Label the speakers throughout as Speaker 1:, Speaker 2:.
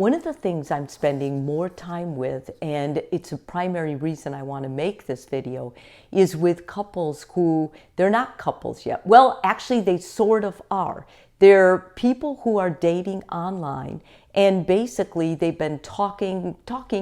Speaker 1: One of the things I'm spending more time with, and it's a primary reason I want to make this video, is with couples who, they're not couples yet. Well, actually they sort of are. They're people who are dating online, and basically they've been talking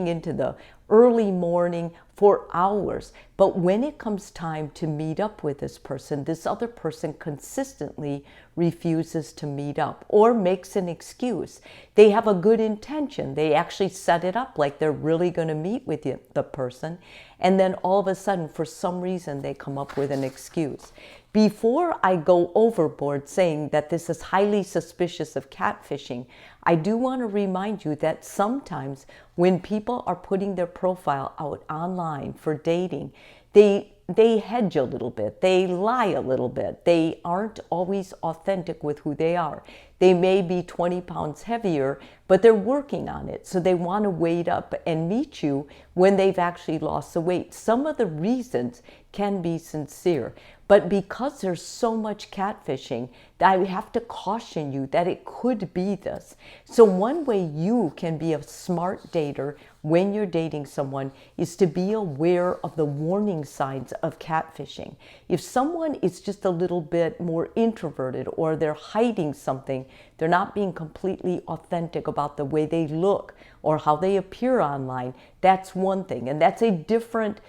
Speaker 1: into the early morning for hours. But when it comes time to meet up with this other person consistently refuses to meet up or makes an excuse. They have a good intention. They actually set it up like they're really going to meet with the person. And then all of a sudden, for some reason, they come up with an excuse. Before I go overboard saying that this is highly suspicious of catfishing, I do want to remind you that sometimes when people are putting their profile out online for dating, they hedge a little bit, they lie a little bit, they aren't always authentic with who they are. They may be 20 pounds heavier, but they're working on it. So they want to weight up and meet you when they've actually lost the weight. Some of the reasons can be sincere, but because there's so much catfishing, I have to caution you that it could be this. So one way you can be a smart dater when you're dating someone is to be aware of the warning signs of catfishing. If someone is just a little bit more introverted, or they're hiding something, they're not being completely authentic about the way they look or how they appear online, that's one thing. And that's a different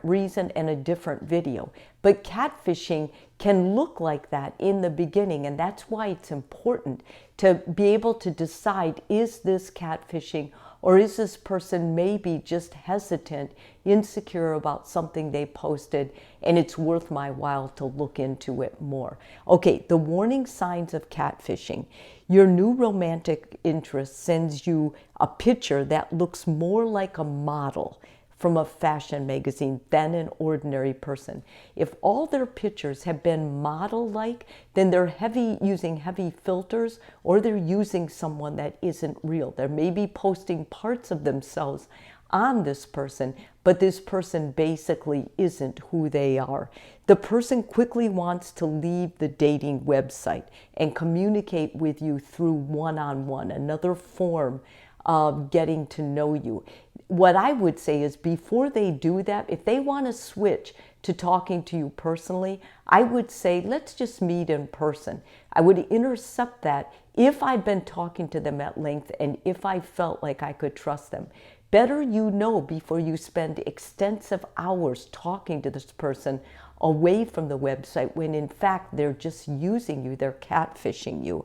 Speaker 1: reason and a different video. But catfishing can look like that in the beginning, and that's why it's important to be able to decide, is this catfishing, or is this person maybe just hesitant, insecure about something they posted, and it's worth my while to look into it more. Okay, the warning signs of catfishing. Your new romantic interest sends you a picture that looks more like a model from a fashion magazine than an ordinary person. If all their pictures have been model-like, then they're using heavy filters, or they're using someone that isn't real. They're maybe posting parts of themselves on this person, but this person basically isn't who they are. The person quickly wants to leave the dating website and communicate with you through one-on-one, another form of getting to know you. What I would say is, before they do that, if they want to switch to talking to you personally, I would say, let's just meet in person. I would intercept that if I'd been talking to them at length and if I felt like I could trust them. Better you know before you spend extensive hours talking to this person away from the website, when in fact they're just using you, they're catfishing you.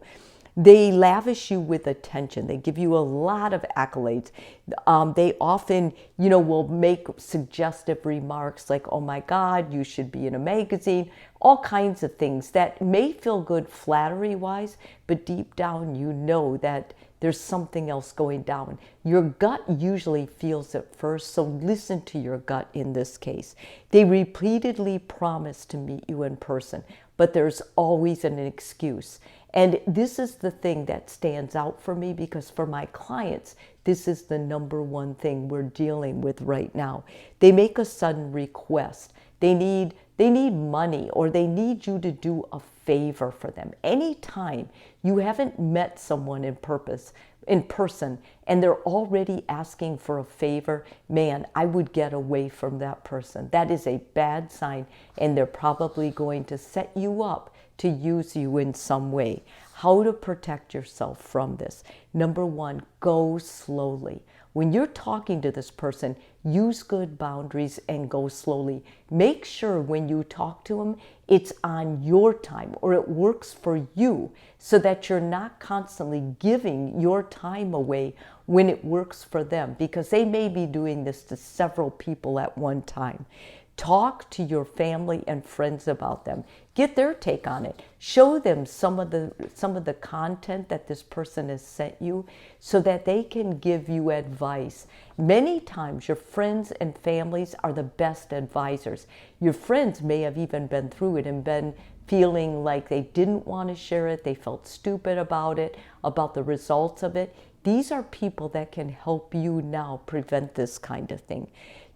Speaker 1: They lavish you with attention. They give you a lot of accolades. They often, will make suggestive remarks like, oh my God, you should be in a magazine, all kinds of things that may feel good flattery-wise, but deep down you know that there's something else going down. Your gut usually feels it first, so listen to your gut in this case. They repeatedly promise to meet you in person, but there's always an excuse. And this is the thing that stands out for me, because for my clients, this is the number one thing we're dealing with right now. They make a sudden request. They need money, or they need you to do a favor for them. Anytime you haven't met someone in person and they're already asking for a favor, man, I would get away from that person. That is a bad sign, and they're probably going to set you up to use you in some way. How to protect yourself from this? Number one, go slowly. When you're talking to this person, use good boundaries and go slowly. Make sure when you talk to them, it's on your time, or it works for you, so that you're not constantly giving your time away when it works for them, because they may be doing this to several people at one time. Talk to your family and friends about them. Get their take on it. Show them some of the content that this person has sent you, so that they can give you advice. Many times your friends and families are the best advisors. Your friends may have even been through it and been feeling like they didn't want to share it. They felt stupid about it, about the results of it. These are people that can help you now prevent this kind of thing.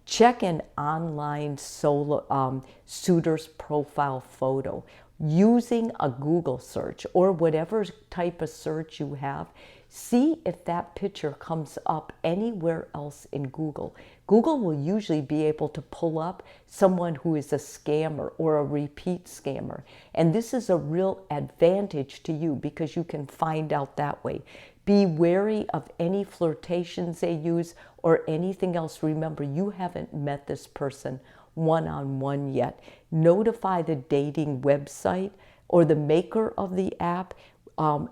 Speaker 1: Check an online suitor's profile photo using a Google search or whatever type of search you have. see if that picture comes up anywhere else in Google. Google will usually be able to pull up someone who is a scammer or a repeat scammer. And this is a real advantage to you because you can find out that way. Be wary of any flirtations they use or anything else. Remember, you haven't met this person one-on-one yet. Notify the dating website or the maker of the app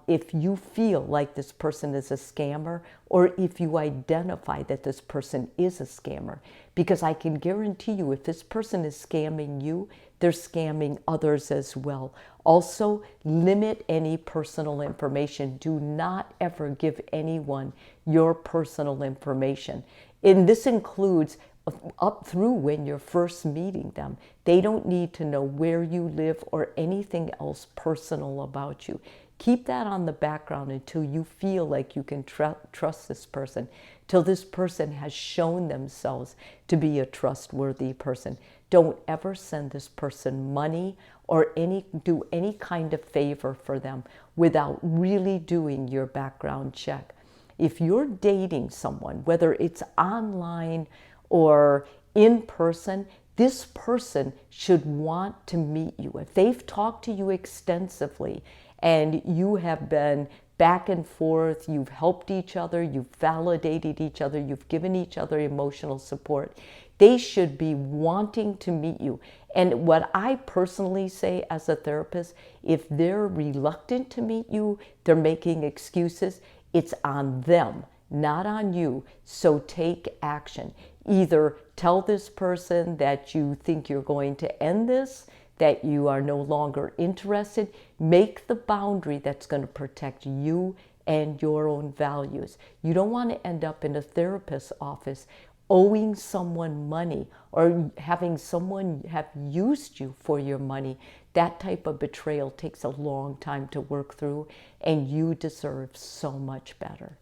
Speaker 1: if you feel like this person is a scammer or if you identify that this person is a scammer. Because I can guarantee you, if this person is scamming you, they're scamming others as well. Also, limit any personal information. Do not ever give anyone your personal information. And this includes up through when you're first meeting them. They don't need to know where you live or anything else personal about you. Keep that on the background until you feel like you can trust this person, till this person has shown themselves to be a trustworthy person. Don't ever send this person money or do any kind of favor for them without really doing your background check. If you're dating someone, whether it's online or in person, this person should want to meet you. If they've talked to you extensively and you have been back and forth, you've helped each other, you've validated each other, you've given each other emotional support, they should be wanting to meet you. And what I personally say as a therapist, if they're reluctant to meet you, they're making excuses, it's on them, not on you. So take action. Either tell this person that you think you're going to end this, that you are no longer interested. Make the boundary that's going to protect you and your own values. You don't want to end up in a therapist's office owing someone money or having someone have used you for your money. That type of betrayal takes a long time to work through, and you deserve so much better.